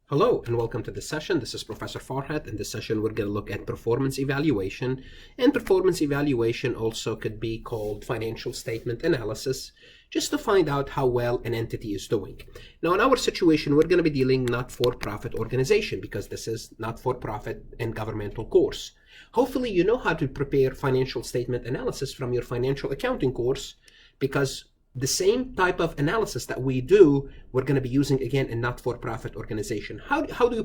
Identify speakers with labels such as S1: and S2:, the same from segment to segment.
S1: Hello and welcome to this session. This is Professor Farhat. In this session, we're going to look at performance evaluation. And performance evaluation also could be called financial statement analysis, just to find out how well an entity is doing. Now, in our situation, we're going to be dealing not-for-profit organization because this is not-for-profit and governmental course. Hopefully, you know how to prepare financial statement analysis from your financial accounting course, because the same type of analysis that we do, we're going to be using again in not-for-profit organization. How do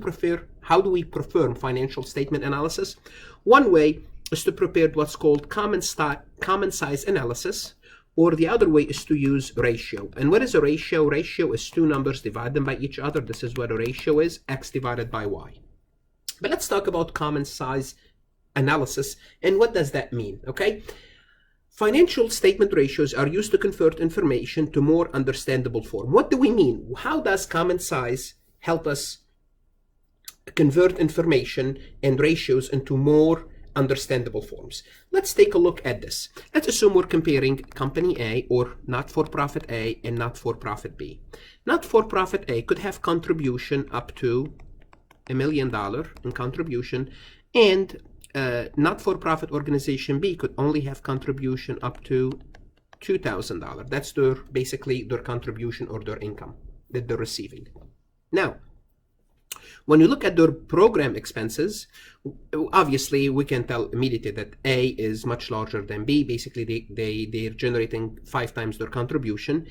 S1: we perform financial statement analysis? One way is to prepare what's called common size analysis, or the other way is to use ratio. And what is a ratio? Ratio is two numbers, divide them by each other. This is what a ratio is, x divided by y. But let's talk about common size analysis and what does that mean, okay? Financial statement ratios are used to convert information to more understandable form. What do we mean? How does common size help us convert information and ratios into more understandable forms? Let's take a look at this. Let's assume we're comparing company A, or not-for-profit A, and not-for-profit B. Not-for-profit A could have contribution up to $1 million in contribution, and not-for-profit organization B could only have contribution up to $2,000. That's basically their contribution or their income that they're receiving. Now, when you look at their program expenses, obviously we can tell immediately that A is much larger than B. Basically, they're generating 5 times their contribution.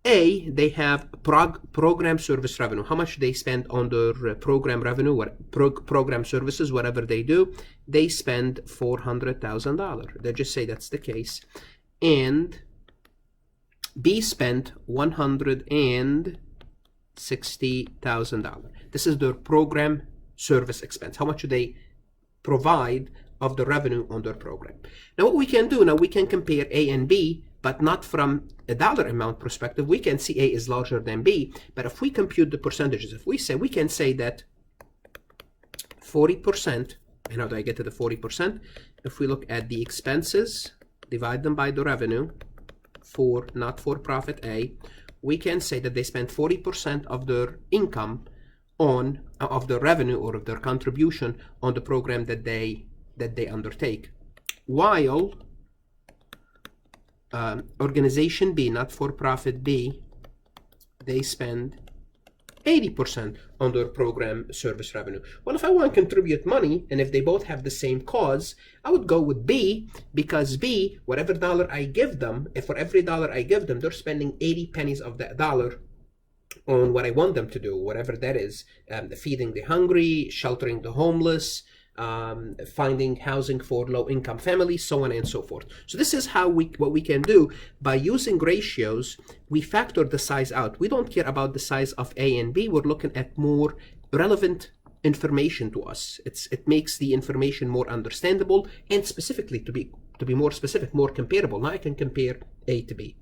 S1: A, they have program service revenue. How much they spend on their program revenue, program services, whatever they do, they spend $400,000. They just say that's the case. And B spent $160,000. This is their program service expense. How much do they provide of the revenue on their program? Now, what we can do now, we can compare A and B, but not from a dollar amount perspective. We can see A is larger than B, but if we compute the percentages, we can say that 40%, and how do I get to the 40%? If we look at the expenses, divide them by the revenue for not-for-profit A, we can say that they spend 40% of their income of their revenue or of their contribution on the program that they undertake, while organization B, not-for-profit B, they spend 80% on their program service revenue. Well, if I want to contribute money, and if they both have the same cause, I would go with B, because B, whatever dollar I give them, if for every dollar I give them, they're spending 80 pennies of that dollar on what I want them to do, whatever that is, feeding the hungry, sheltering the homeless, finding housing for low-income families, so on and so forth. So this is how what we can do by using ratios. We factor the size out. We don't care about the size of A and B. We're looking at more relevant information to us. It makes the information more understandable, and specifically to be more specific, more comparable. Now I can compare A to B.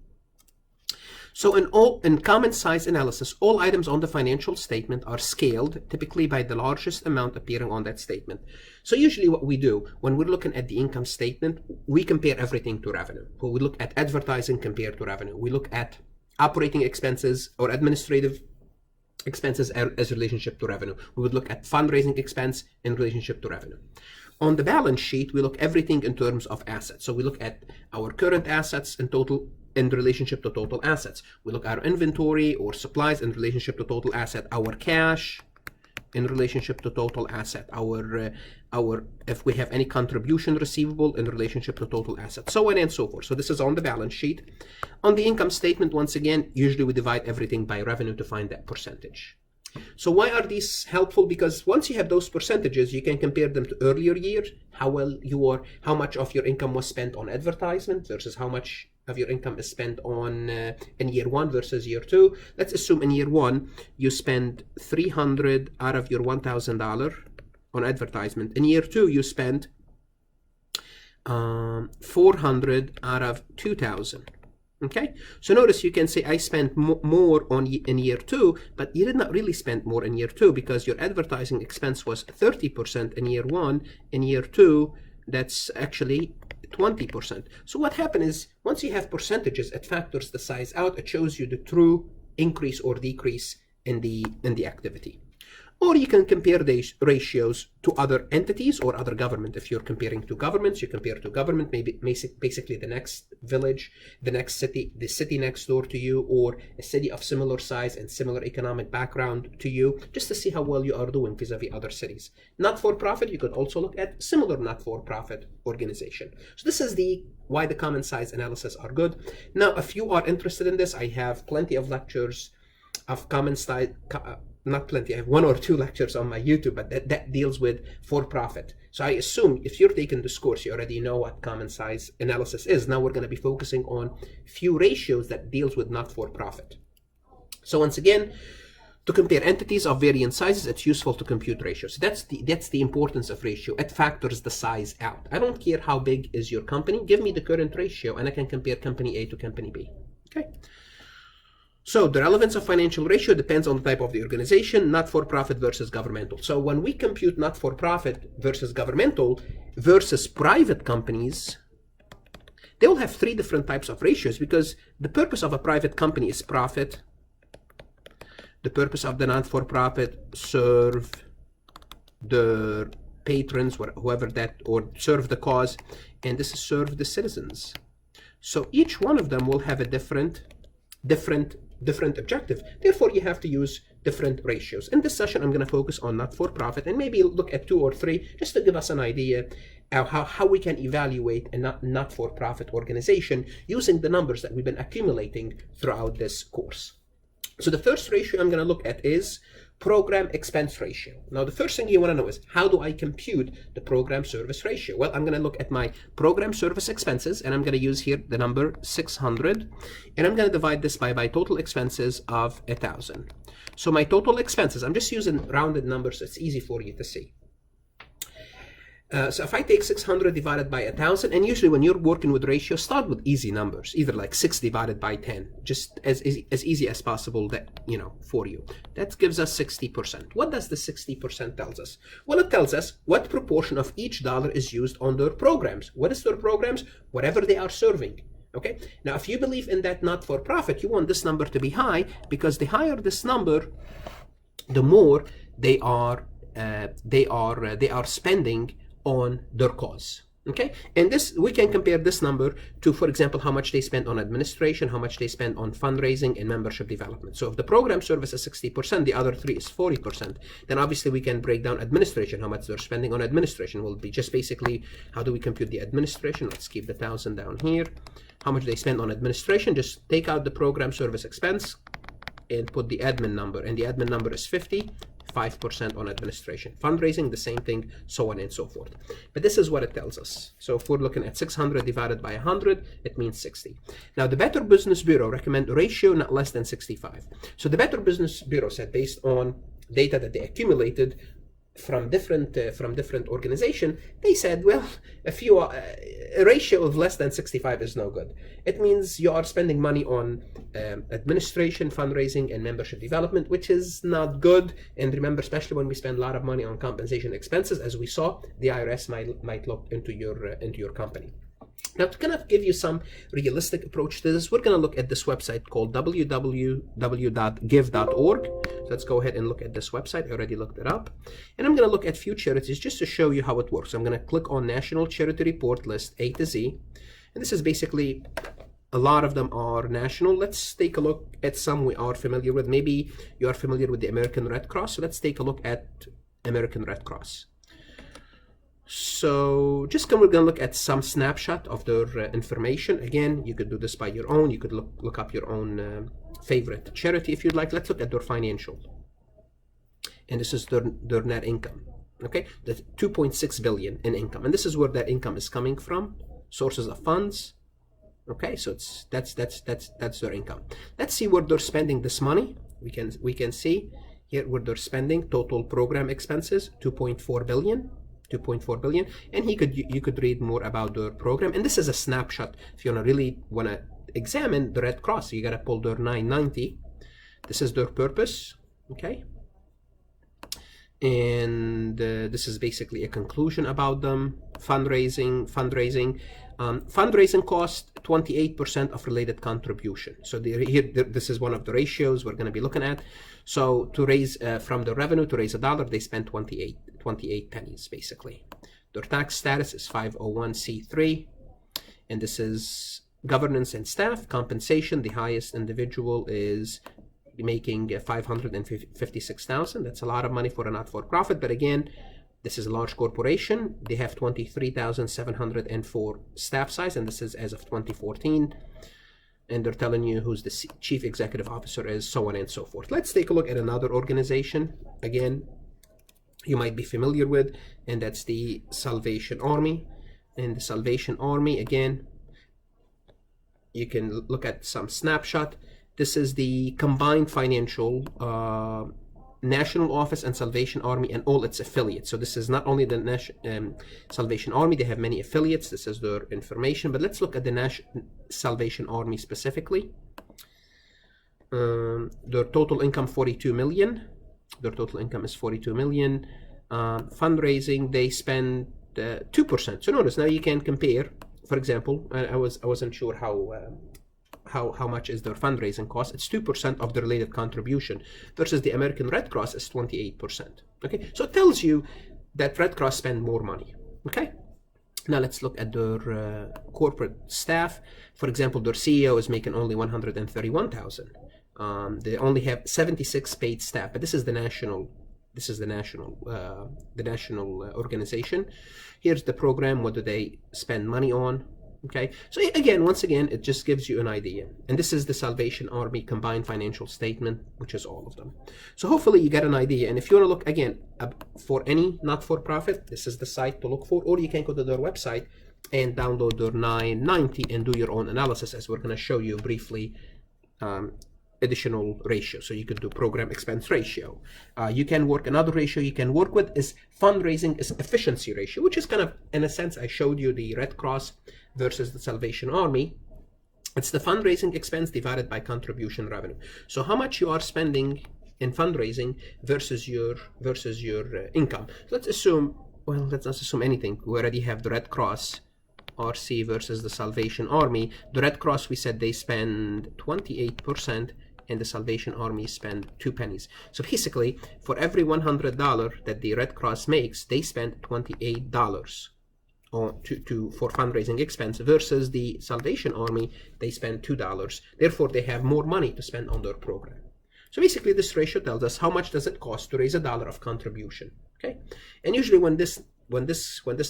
S1: So in common size analysis, all items on the financial statement are scaled, typically by the largest amount appearing on that statement. So usually what we do when we're looking at the income statement, we compare everything to revenue. We look at advertising compared to revenue. We look at operating expenses or administrative expenses as relationship to revenue. We would look at fundraising expense in relationship to revenue. On the balance sheet, we look everything in terms of assets. So we look at our current assets in relationship to total assets. We look at our inventory or supplies in relationship to total asset, our cash in relationship to total asset, our if we have any contribution receivable in relationship to total asset, so on and so forth. So this is on the balance sheet. On the income statement, once again, usually we divide everything by revenue to find that percentage. So why are these helpful? Because once you have those percentages, you can compare them to earlier years, how much of your income was spent on advertisement versus how much of your income is spent on in year 1 versus year 2. Let's assume in year 1 you spend $300 out of your $1,000 on advertisement. In year 2 you spend $400 out of $2,000. Okay, so notice you can say I spent more in year 2, but you did not really spend more in year 2 because your advertising expense was 30% in year 1. In year 2, that's actually 20%. So what happened is, once you have percentages, it factors the size out. It shows you the true increase or decrease in the activity. Or you can compare these ratios to other entities or other government. If you're comparing to governments, you compare to government, maybe basically the next village, the next city, the city next door to you, or a city of similar size and similar economic background to you, just to see how well you are doing vis-a-vis other cities. Not-for-profit, you could also look at similar not-for-profit organization. So this is why the common size analysis are good. Now, if you are interested in this, I have plenty of lectures of common size, not plenty, I have 1 or 2 lectures on my YouTube, but that deals with for-profit. So I assume if you're taking this course, you already know what common size analysis is. Now we're going to be focusing on few ratios that deals with not-for-profit. So once again, to compare entities of varying sizes, it's useful to compute ratios. That's the importance of ratio. It factors the size out. I don't care how big is your company. Give me the current ratio and I can compare company A to company B. Okay. So the relevance of financial ratio depends on the type of the organization, not-for-profit versus governmental. So when we compute not-for-profit versus governmental versus private companies, they will have 3 different types of ratios, because the purpose of a private company is profit. The purpose of the not-for-profit, serve the patrons, whoever that, or serve the cause, and this is serve the citizens. So each one of them will have a different objective. Therefore, you have to use different ratios. In this session, I'm going to focus on not-for-profit and maybe look at 2 or 3 just to give us an idea of how we can evaluate a not-for-profit organization using the numbers that we've been accumulating throughout this course. So the first ratio I'm going to look at is program expense ratio. Now, the first thing you want to know is, how do I compute the program service ratio? Well, I'm going to look at my program service expenses, and I'm going to use here the number 600, and I'm going to divide this by total expenses of 1,000. So my total expenses, I'm just using rounded numbers so it's easy for you to see. So if I take 600 divided by 1,000, and usually when you're working with ratios, start with easy numbers, either like 6 divided by 10, just as easy as possible, that, you know, for you. That gives us 60%. What does the 60% tells us? Well, it tells us what proportion of each dollar is used on their programs. What is their programs? Whatever they are serving. Okay. Now, if you believe in that not-for-profit, you want this number to be high, because the higher this number, the more they are spending on their cause. Okay, and this, we can compare this number to, for example, how much they spend on administration, how much they spend on fundraising and membership development. So if the program service is 60%, the other 3 is 40%, then obviously we can break down administration. How much they're spending on administration will be just basically, how do we compute the administration? Let's keep the 1,000 down here. How much they spend on administration, just take out the program service expense and put the admin number, and the admin number is 50. 5% on administration. Fundraising, the same thing, so on and so forth. But this is what it tells us. So if we're looking at 600 divided by 100, it means 60. Now, the Better Business Bureau recommend a ratio not less than 65. So the Better Business Bureau said, based on data that they accumulated from different organizations, they said, well, a ratio of less than 65 is no good. It means you are spending money on administration, fundraising, and membership development, which is not good. And remember, especially when we spend a lot of money on compensation expenses, as we saw, the IRS might look into your company. Now, to kind of give you some realistic approach to this, we're going to look at this website called www.give.org. So let's go ahead and look at this website. I already looked it up. And I'm going to look at few charities just to show you how it works. I'm going to click on National Charity Report List A to Z. And this is basically, a lot of them are national. Let's take a look at some we are familiar with. Maybe you are familiar with the American Red Cross. So let's take a look at American Red Cross. So we're going to look at some snapshot of their information. Again, you could do this by your own. You could look up your own favorite charity if you'd like. Let's look at their financial. And this is their net income. Okay, that's 2.6 billion in income. And this is where that income is coming from. Sources of funds. Okay, so that's their income. Let's see where they're spending this money. We can see here where they're spending total program expenses, 2.4 billion. 2.4 billion, and you could read more about their program. And this is a snapshot. If you really want to examine the Red Cross, you got to pull their 990. This is their purpose. Okay, And this is basically a conclusion about them. Fundraising cost 28% of related contribution. So this is one of the ratios we're going to be looking at. So to raise from the revenue to raise $1, they spend 28 pennies basically. Their tax status is 501c3, and this is governance and staff compensation. The highest individual is making $556,000. That's a lot of money for a not-for-profit, but again, this is a large corporation. They have 23,704 staff size, and this is as of 2014. And they're telling you who's the chief executive officer is, so on and so forth. Let's take a look at another organization. Again, you might be familiar with, and that's the Salvation Army. And the Salvation Army, again, you can look at some snapshot. This is the combined financial National Office and Salvation Army and all its affiliates. So this is not only the Salvation Army, they have many affiliates. This is their information, but let's look at the Salvation Army specifically. Their total income 42 million. Their total income is 42 million. Fundraising, they spend 2%. So notice now you can compare. For example, I wasn't sure how much is their fundraising cost. It's 2% of the related contribution versus the American Red Cross is 28%. Okay, so it tells you that Red Cross spend more money. Okay, now let's look at their corporate staff. For example, their CEO is making only 131,000. They only have 76 paid staff, but this is the national. This is the national organization. Here's the program. What do they spend money on? Okay, so again, once again, it just gives you an idea. And this is the Salvation Army combined financial statement, which is all of them. So hopefully you get an idea. And if you want to look again for any not-for-profit, this is the site to look for, or you can go to their website and download their 990 and do your own analysis, as we're going to show you briefly. Additional ratio. So you could do program expense ratio. You can work another ratio you can work with is fundraising is efficiency ratio, which is kind of, in a sense, I showed you the Red Cross versus the Salvation Army. It's the fundraising expense divided by contribution revenue. So how much you are spending in fundraising versus your income. So let's assume, well, let's not assume anything. We already have the Red Cross RC versus the Salvation Army. The Red Cross, we said they spend 28%, and the Salvation Army spend 2 pennies. So basically, for every $100 that the Red Cross makes, they spend $28 for fundraising expense versus the Salvation Army, they spend $2. Therefore, they have more money to spend on their program. So basically, this ratio tells us how much does it cost to raise $1 of contribution. Okay, and usually when this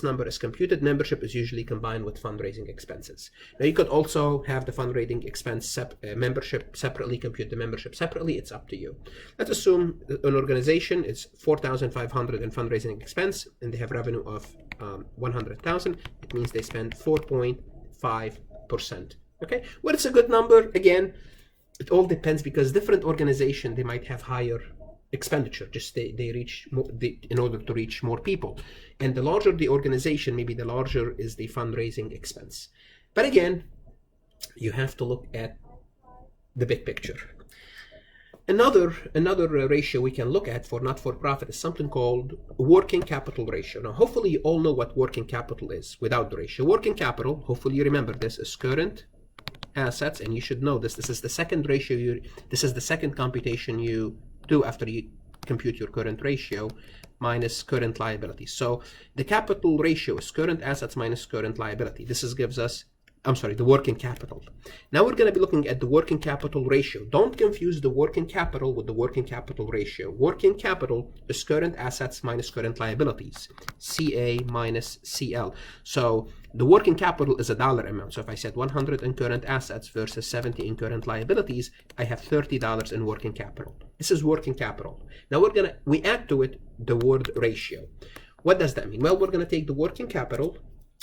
S1: number is computed, membership is usually combined with fundraising expenses. Now you could also have the fundraising expense membership separately, compute the membership separately. It's up to you. Let's assume an organization is $4,500 in fundraising expense, and they have revenue of $100,000. It means they spend 4.5%. Okay, well, it's a good number. Again, it all depends because different organizations, they might have higher expenditure, just they reach more, in order to reach more people, and the larger the organization, maybe the larger is the fundraising expense. But again, you have to look at the big picture. Another ratio we can look at for not-for-profit is something called working capital ratio. Now hopefully you all know what working capital is without the ratio. Working capital, hopefully you remember this, is current assets, and you should know this. This is the second ratio this is the second computation you do after you compute your current ratio minus current liability. So the capital ratio is current assets minus current liability. This gives us, the working capital. Now we're going to be looking at the working capital ratio. Don't confuse the working capital with the working capital ratio. Working capital is current assets minus current liabilities, CA minus CL. So the working capital is a dollar amount. So if I said 100 in current assets versus 70 in current liabilities, I have $30 in working capital. This is working capital. Now we add to it the word ratio. What does that mean? Well, we're going to take the working capital,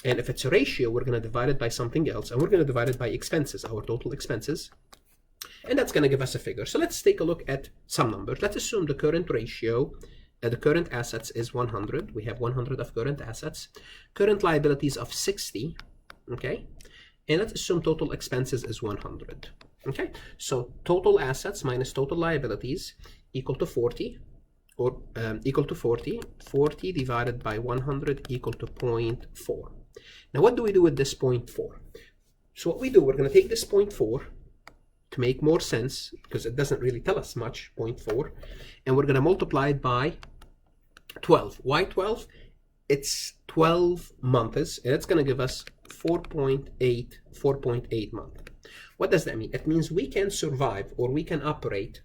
S1: and if it's a ratio, we're going to divide it by something else, and we're going to divide it by expenses, our total expenses, and that's going to give us a figure. So let's take a look at some numbers. Let's assume the current ratio, the current assets is 100. We have 100 of current assets. Current liabilities of 60, okay? And let's assume total expenses is 100, okay? So total assets minus total liabilities equal to 40. or equal to 40. 40 divided by 100 equal to 0.4. Now what do we do with this 0.4? So what we do, we're going to take this 0.4 to make more sense, because it doesn't really tell us much, 0.4, and we're going to multiply it by 12. Why 12? It's 12 months, and it's going to give us 4.8 months. What does that mean? It means we can survive, or we can operate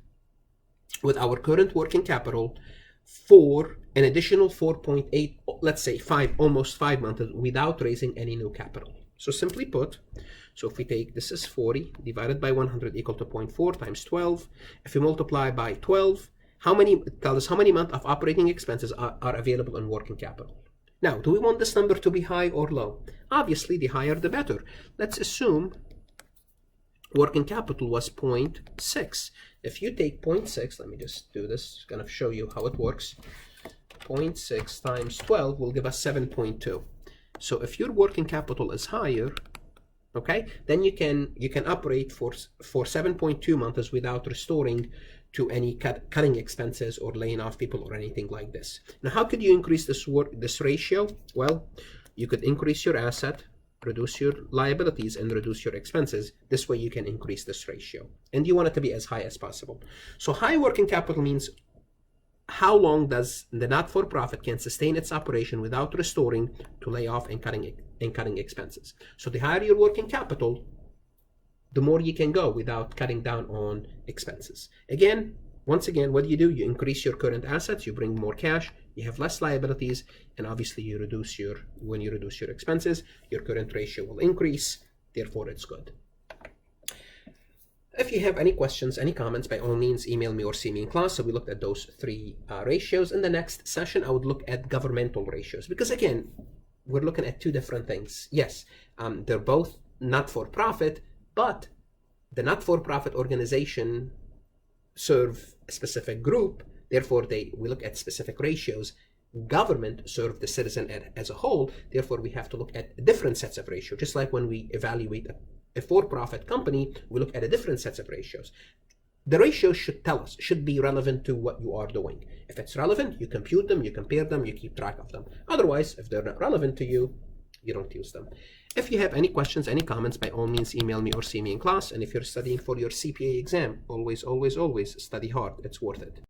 S1: with our current working capital for an additional 4.8, let's say almost 5 months without raising any new capital. So simply put, so if we take, this is 40 divided by 100 equal to 0.4 times 12. If we multiply by 12, tell us how many months of operating expenses are available in working capital. Now, do we want this number to be high or low? Obviously, the higher the better. Let's assume working capital was 0.6. If you take 0.6, let me just do this, kind of show you how it works. 0.6 times 12 will give us 7.2. So if your working capital is higher, okay, then you can operate for 7.2 months without restoring to any cutting expenses or laying off people or anything like this. Now, how could you increase this ratio? Well, you could increase your asset, reduce your liabilities, and reduce your expenses. This way you can increase this ratio, and you want it to be as high as possible. So high working capital means how long does the not-for-profit can sustain its operation without restoring to layoff and cutting expenses. So the higher your working capital, the more you can go without cutting down on expenses. Once again, what do? You increase your current assets, you bring more cash, you have less liabilities, and obviously when you reduce your expenses, your current ratio will increase, therefore it's good. If you have any questions, any comments, by all means, email me or see me in class. So we looked at those three ratios. In the next session, I would look at governmental ratios, because again, we're looking at two different things. Yes, they're both not-for-profit, but the not-for-profit organization serve a specific group, therefore we look at specific ratios. Government serve the citizen as a whole, therefore we have to look at different sets of ratios. Just like when we evaluate a for-profit company, we look at a different sets of ratios. The ratios should be relevant to what you are doing. If it's relevant, you compute them, you compare them, you keep track of them. Otherwise, if they're not relevant to you, you don't use them. If you have any questions, any comments, by all means, email me or see me in class. And if you're studying for your CPA exam, always, always, always study hard. It's worth it.